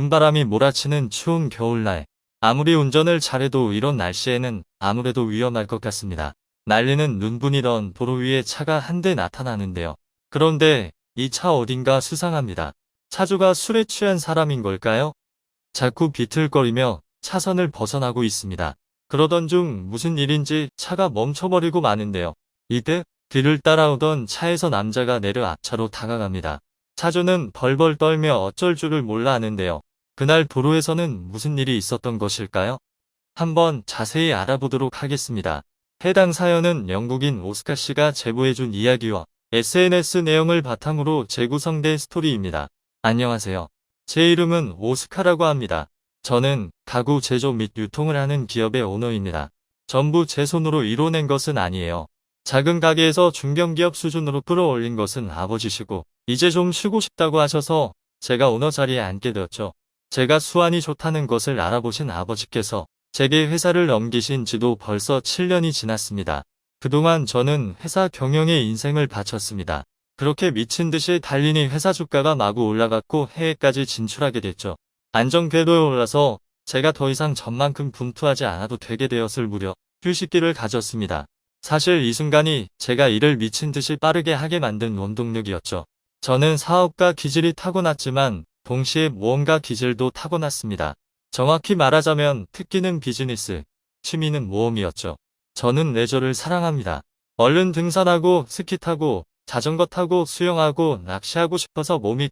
눈바람이 몰아치는 추운 겨울날. 아무리 운전을 잘해도 이런 날씨에는 아무래도 위험할 것 같습니다. 날리는 눈분이던 도로 위에 차가 한 대 나타나는데요. 그런데 이 차 어딘가 수상합니다. 차주가 술에 취한 사람인 걸까요? 자꾸 비틀거리며 차선을 벗어나고 있습니다. 그러던 중 무슨 일인지 차가 멈춰버리고 마는데요. 이때 뒤를 따라오던 차에서 남자가 내려 앞차로 다가갑니다. 차주는 벌벌 떨며 어쩔 줄을 몰라 하는데요. 그날 도로에서는 무슨 일이 있었던 것일까요? 한번 자세히 알아보도록 하겠습니다. 해당 사연은 영국인 오스카 씨가 제보해준 이야기와 SNS 내용을 바탕으로 재구성된 스토리입니다. 안녕하세요. 제 이름은 오스카라고 합니다. 저는 가구 제조 및 유통을 하는 기업의 오너입니다. 전부 제 손으로 이뤄낸 것은 아니에요. 작은 가게에서 중견기업 수준으로 끌어올린 것은 아버지시고 이제 좀 쉬고 싶다고 하셔서 제가 오너 자리에 앉게 되었죠. 제가 수완이 좋다는 것을 알아보신 아버지께서 제게 회사를 넘기신 지도 벌써 7년이 지났습니다. 그동안 저는 회사 경영에 인생을 바쳤습니다. 그렇게 미친 듯이 달리니 회사 주가가 마구 올라갔고 해외까지 진출하게 됐죠. 안정 궤도에 올라서 제가 더 이상 전만큼 분투하지 않아도 되게 되었을 무렵 휴식기를 가졌습니다. 사실 이 순간이 제가 일을 미친 듯이 빠르게 하게 만든 원동력이었죠. 저는 사업가 기질이 타고났지만 동시에 모험가 기질도 타고났습니다. 정확히 말하자면 특기는 비즈니스, 취미는 모험이었죠. 저는 레저를 사랑합니다. 얼른 등산하고 스키 타고 자전거 타고 수영하고 낚시하고 싶어서 몸이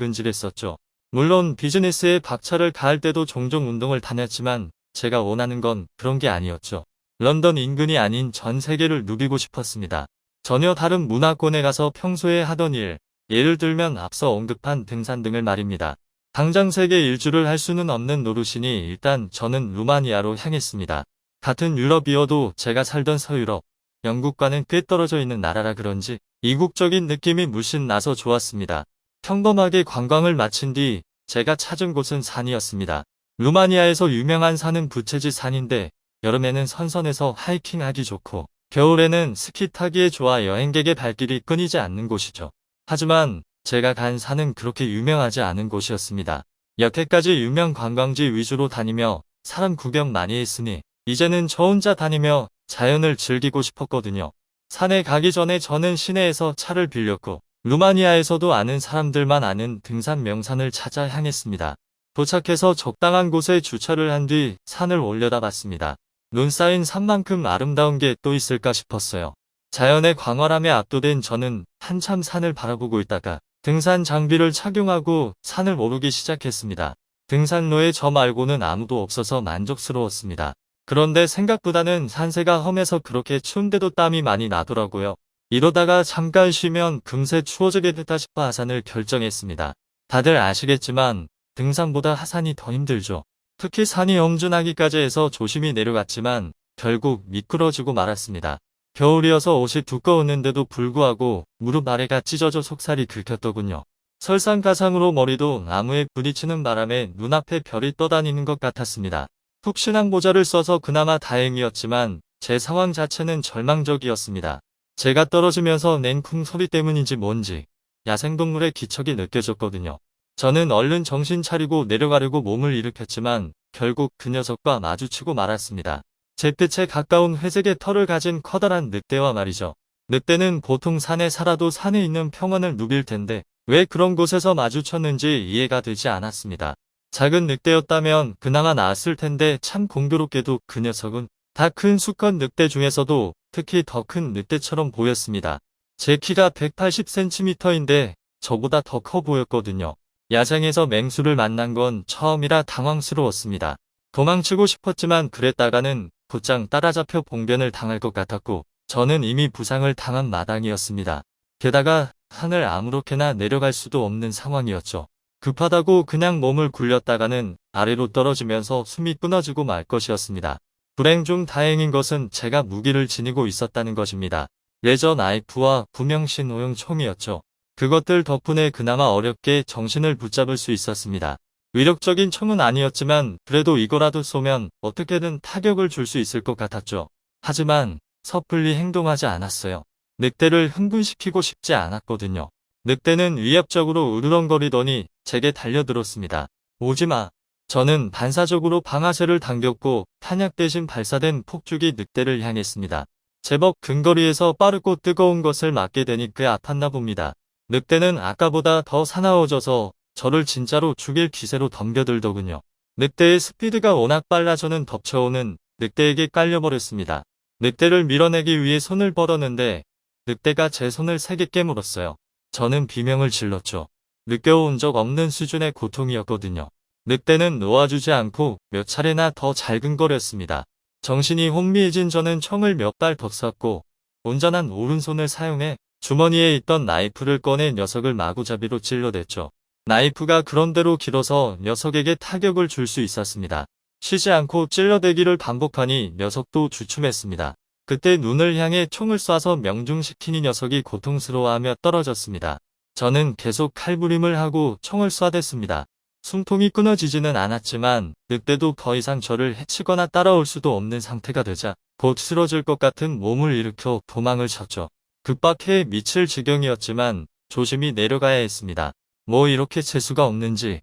근질근질했었죠. 물론 비즈니스에 박차를 가할 때도 종종 운동을 다녔지만 제가 원하는 건 그런 게 아니었죠. 런던 인근이 아닌 전 세계를 누비고 싶었습니다. 전혀 다른 문화권에 가서 평소에 하던 일, 예를 들면 앞서 언급한 등산 등을 말입니다. 당장 세계 일주를 할 수는 없는 노릇이니 일단 저는 루마니아로 향했습니다. 같은 유럽이어도 제가 살던 서유럽, 영국과는 꽤 떨어져 있는 나라라 그런지 이국적인 느낌이 물씬 나서 좋았습니다. 평범하게 관광을 마친 뒤 제가 찾은 곳은 산이었습니다. 루마니아에서 유명한 산은 부체지 산인데 여름에는 선선해서 하이킹하기 좋고 겨울에는 스키 타기에 좋아 여행객의 발길이 끊이지 않는 곳이죠. 하지만 제가 간 산은 그렇게 유명하지 않은 곳이었습니다. 여태까지 유명 관광지 위주로 다니며 사람 구경 많이 했으니 이제는 저 혼자 다니며 자연을 즐기고 싶었거든요. 산에 가기 전에 저는 시내에서 차를 빌렸고 루마니아에서도 아는 사람들만 아는 등산 명산을 찾아 향했습니다. 도착해서 적당한 곳에 주차를 한 뒤 산을 올려다 봤습니다. 눈 쌓인 산만큼 아름다운 게 또 있을까 싶었어요. 자연의 광활함에 압도된 저는 한참 산을 바라보고 있다가 등산 장비를 착용하고 산을 오르기 시작했습니다. 등산로에 저 말고는 아무도 없어서 만족스러웠습니다. 그런데 생각보다는 산세가 험해서 그렇게 추운데도 땀이 많이 나더라고요. 이러다가 잠깐 쉬면 금세 추워지겠다 싶어 하산을 결정했습니다. 다들 아시겠지만 등산보다 하산이 더 힘들죠. 특히 산이 험준하기까지 해서 조심히 내려갔지만 결국 미끄러지고 말았습니다. 겨울이어서 옷이 두꺼웠는데도 불구하고 무릎 아래가 찢어져 속살이 긁혔더군요. 설상가상으로 머리도 나무에 부딪히는 바람에 눈앞에 별이 떠다니는 것 같았습니다. 푹신한 모자를 써서 그나마 다행이었지만 제 상황 자체는 절망적이었습니다. 제가 떨어지면서 낸 쿵 소리 때문인지 뭔지 야생동물의 기척이 느껴졌거든요. 저는 얼른 정신 차리고 내려가려고 몸을 일으켰지만 결국 그 녀석과 마주치고 말았습니다. 제 끝에 가까운 회색의 털을 가진 커다란 늑대와 말이죠. 늑대는 보통 산에 살아도 산에 있는 평원을 누빌 텐데 왜 그런 곳에서 마주쳤는지 이해가 되지 않았습니다. 작은 늑대였다면 그나마 나았을 텐데 참 공교롭게도 그 녀석은 다 큰 수컷 늑대 중에서도 특히 더 큰 늑대처럼 보였습니다. 제 키가 180cm인데 저보다 더 커 보였거든요. 야생에서 맹수를 만난 건 처음이라 당황스러웠습니다. 도망치고 싶었지만 그랬다가는 곧장 따라잡혀 봉변을 당할 것 같았고 저는 이미 부상을 당한 마당이었습니다. 게다가 산을 아무렇게나 내려갈 수도 없는 상황이었죠. 급하다고 그냥 몸을 굴렸다가는 아래로 떨어지면서 숨이 끊어지고 말 것이었습니다. 불행 중 다행인 것은 제가 무기를 지니고 있었다는 것입니다. 레저 나이프와 구명신호용 총이었죠. 그것들 덕분에 그나마 어렵게 정신을 붙잡을 수 있었습니다. 위력적인 총은 아니었지만 그래도 이거라도 쏘면 어떻게든 타격을 줄 수 있을 것 같았죠. 하지만 섣불리 행동하지 않았어요. 늑대를 흥분시키고 싶지 않았거든요. 늑대는 위협적으로 으르렁거리더니 제게 달려들었습니다. 오지마. 저는 반사적으로 방아쇠를 당겼고 탄약 대신 발사된 폭죽이 늑대를 향했습니다. 제법 근거리에서 빠르고 뜨거운 것을 맞게 되니 꽤 아팠나 봅니다. 늑대는 아까보다 더 사나워져서 저를 진짜로 죽일 기세로 덤벼들더군요. 늑대의 스피드가 워낙 빨라 저는 덮쳐오는 늑대에게 깔려버렸습니다. 늑대를 밀어내기 위해 손을 뻗었는데 늑대가 제 손을 세게 깨물었어요. 저는 비명을 질렀죠. 느껴온 적 없는 수준의 고통이었거든요. 늑대는 놓아주지 않고 몇 차례나 더 잘근거렸습니다. 정신이 혼미해진 저는 총을 몇 발 더 쐈고 온전한 오른손을 사용해 주머니에 있던 나이프를 꺼내 녀석을 마구잡이로 찔러댔죠. 나이프가 그런대로 길어서 녀석에게 타격을 줄 수 있었습니다. 쉬지 않고 찔러대기를 반복하니 녀석도 주춤했습니다. 그때 눈을 향해 총을 쏴서 명중시키니 녀석이 고통스러워하며 떨어졌습니다. 저는 계속 칼부림을 하고 총을 쏴댔습니다. 숨통이 끊어지지는 않았지만 늑대도 더 이상 저를 해치거나 따라올 수도 없는 상태가 되자 곧 쓰러질 것 같은 몸을 일으켜 도망을 쳤죠. 급박해 미칠 지경이었지만 조심히 내려가야 했습니다. 뭐 이렇게 재수가 없는지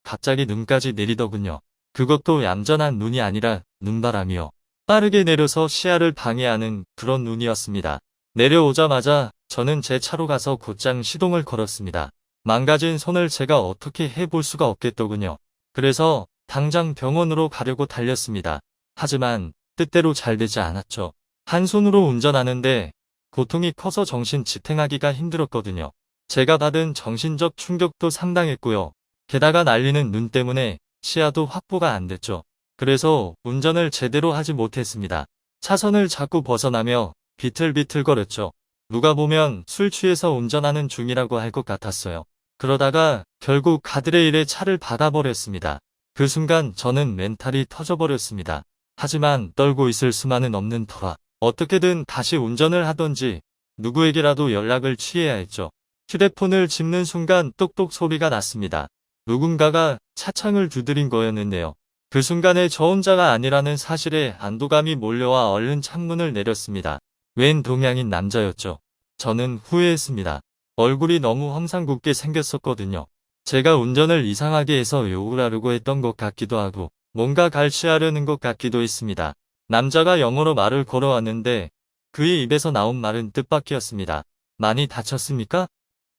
갑자기 눈까지 내리더군요. 그것도 얌전한 눈이 아니라 눈바람이요. 빠르게 내려서 시야를 방해하는 그런 눈이었습니다. 내려오자마자 저는 제 차로 가서 곧장 시동을 걸었습니다. 망가진 손을 제가 어떻게 해볼 수가 없겠더군요. 그래서 당장 병원으로 가려고 달렸습니다. 하지만 뜻대로 잘 되지 않았죠. 한 손으로 운전하는데 고통이 커서 정신 지탱하기가 힘들었거든요. 제가 받은 정신적 충격도 상당했고요. 게다가 날리는 눈 때문에 시야도 확보가 안 됐죠. 그래서 운전을 제대로 하지 못했습니다. 차선을 자꾸 벗어나며 비틀비틀거렸죠. 누가 보면 술 취해서 운전하는 중이라고 할 것 같았어요. 그러다가 결국 가드레일에 차를 박아버렸습니다. 그 순간 저는 멘탈이 터져버렸습니다. 하지만 떨고 있을 수만은 없는 터라 어떻게든 다시 운전을 하던지 누구에게라도 연락을 취해야 했죠. 휴대폰을 짚는 순간 똑똑 소리가 났습니다. 누군가가 차창을 두드린 거였는데요. 그 순간에 저 혼자가 아니라는 사실에 안도감이 몰려와 얼른 창문을 내렸습니다. 웬 동양인 남자였죠. 저는 후회했습니다. 얼굴이 너무 험상궂게 생겼었거든요. 제가 운전을 이상하게 해서 욕을 하려고 했던 것 같기도 하고 뭔가 갈취하려는 것 같기도 했습니다. 남자가 영어로 말을 걸어왔는데 그의 입에서 나온 말은 뜻밖이었습니다. 많이 다쳤습니까?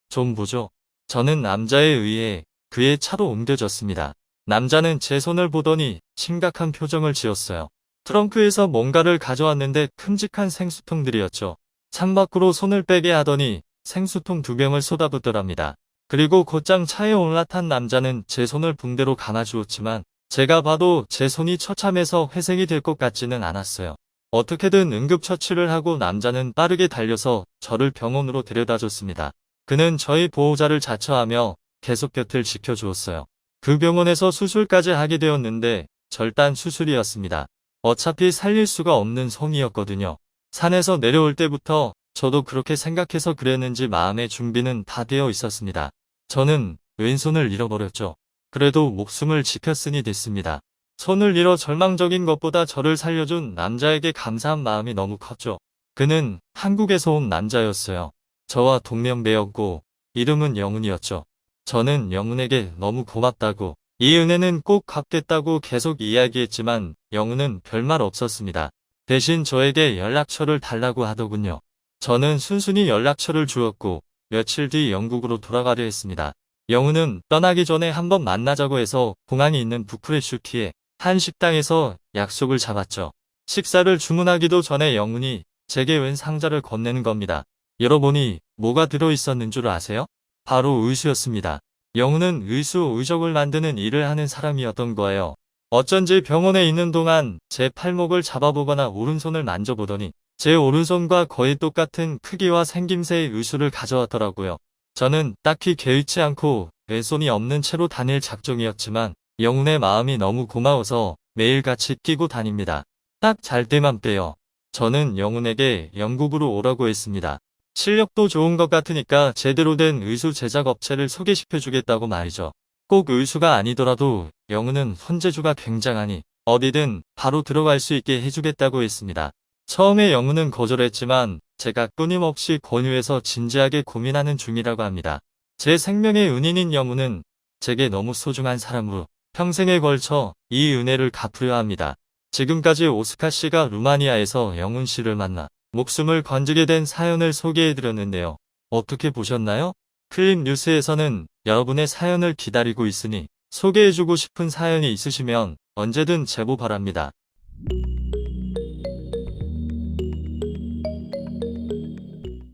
좀 보죠. 저는 남자에 의해 그의 차로 옮겨졌습니다. 남자는 제 손을 보더니 심각한 표정을 지었어요. 트렁크에서 뭔가를 가져왔는데 큼직한 생수통들이었죠. 창밖으로 손을 빼게 하더니 생수통 2병을 쏟아붓더랍니다. 그리고 곧장 차에 올라탄 남자는 제 손을 붕대로 감아주었지만 제가 봐도 제 손이 처참해서 회생이 될 것 같지는 않았어요. 어떻게든 응급처치를 하고 남자는 빠르게 달려서 저를 병원으로 데려다줬습니다. 그는 저희 보호자를 자처하며 계속 곁을 지켜주었어요. 그 병원에서 수술까지 하게 되었는데 절단 수술이었습니다. 어차피 살릴 수가 없는 손이었거든요. 산에서 내려올 때부터 저도 그렇게 생각해서 그랬는지 마음의 준비는 다 되어 있었습니다. 저는 왼손을 잃어버렸죠. 그래도 목숨을 지켰으니 됐습니다. 손을 잃어 절망적인 것보다 저를 살려준 남자에게 감사한 마음이 너무 컸죠. 그는 한국에서 온 남자였어요. 저와 동년배였고 이름은 영훈이었죠. 저는 영훈에게 너무 고맙다고 이 은혜는 꼭 갚겠다고 계속 이야기했지만 영훈은 별말 없었습니다. 대신 저에게 연락처를 달라고 하더군요. 저는 순순히 연락처를 주었고 며칠 뒤 영국으로 돌아가려 했습니다. 영훈은 떠나기 전에 한번 만나자고 해서 공항에 있는 부쿠레슈티의 한 식당에서 약속을 잡았죠. 식사를 주문하기도 전에 영훈이 제게 웬 상자를 건네는 겁니다. 열어보니 뭐가 들어있었는 줄 아세요? 바로 의수였습니다. 영훈은 의적을 만드는 일을 하는 사람이었던 거예요. 어쩐지 병원에 있는 동안 제 팔목을 잡아보거나 오른손을 만져보더니 제 오른손과 거의 똑같은 크기와 생김새의 의수를 가져왔더라고요. 저는 딱히 개의치 않고 왼손이 없는 채로 다닐 작정이었지만 영훈의 마음이 너무 고마워서 매일같이 끼고 다닙니다. 딱 잘 때만 빼요. 저는 영훈에게 영국으로 오라고 했습니다. 실력도 좋은 것 같으니까 제대로 된 의수 제작 업체를 소개시켜주겠다고 말이죠. 꼭 의수가 아니더라도 영훈은 손재주가 굉장하니 어디든 바로 들어갈 수 있게 해주겠다고 했습니다. 처음에 영훈은 거절했지만 제가 끊임없이 권유해서 진지하게 고민하는 중이라고 합니다. 제 생명의 은인인 영훈은 제게 너무 소중한 사람으로 평생에 걸쳐 이 은혜를 갚으려 합니다. 지금까지 오스카 씨가 루마니아에서 영훈 씨를 만나 목숨을 건지게 된 사연을 소개해드렸는데요. 어떻게 보셨나요? 클립 뉴스에서는 여러분의 사연을 기다리고 있으니 소개해주고 싶은 사연이 있으시면 언제든 제보 바랍니다.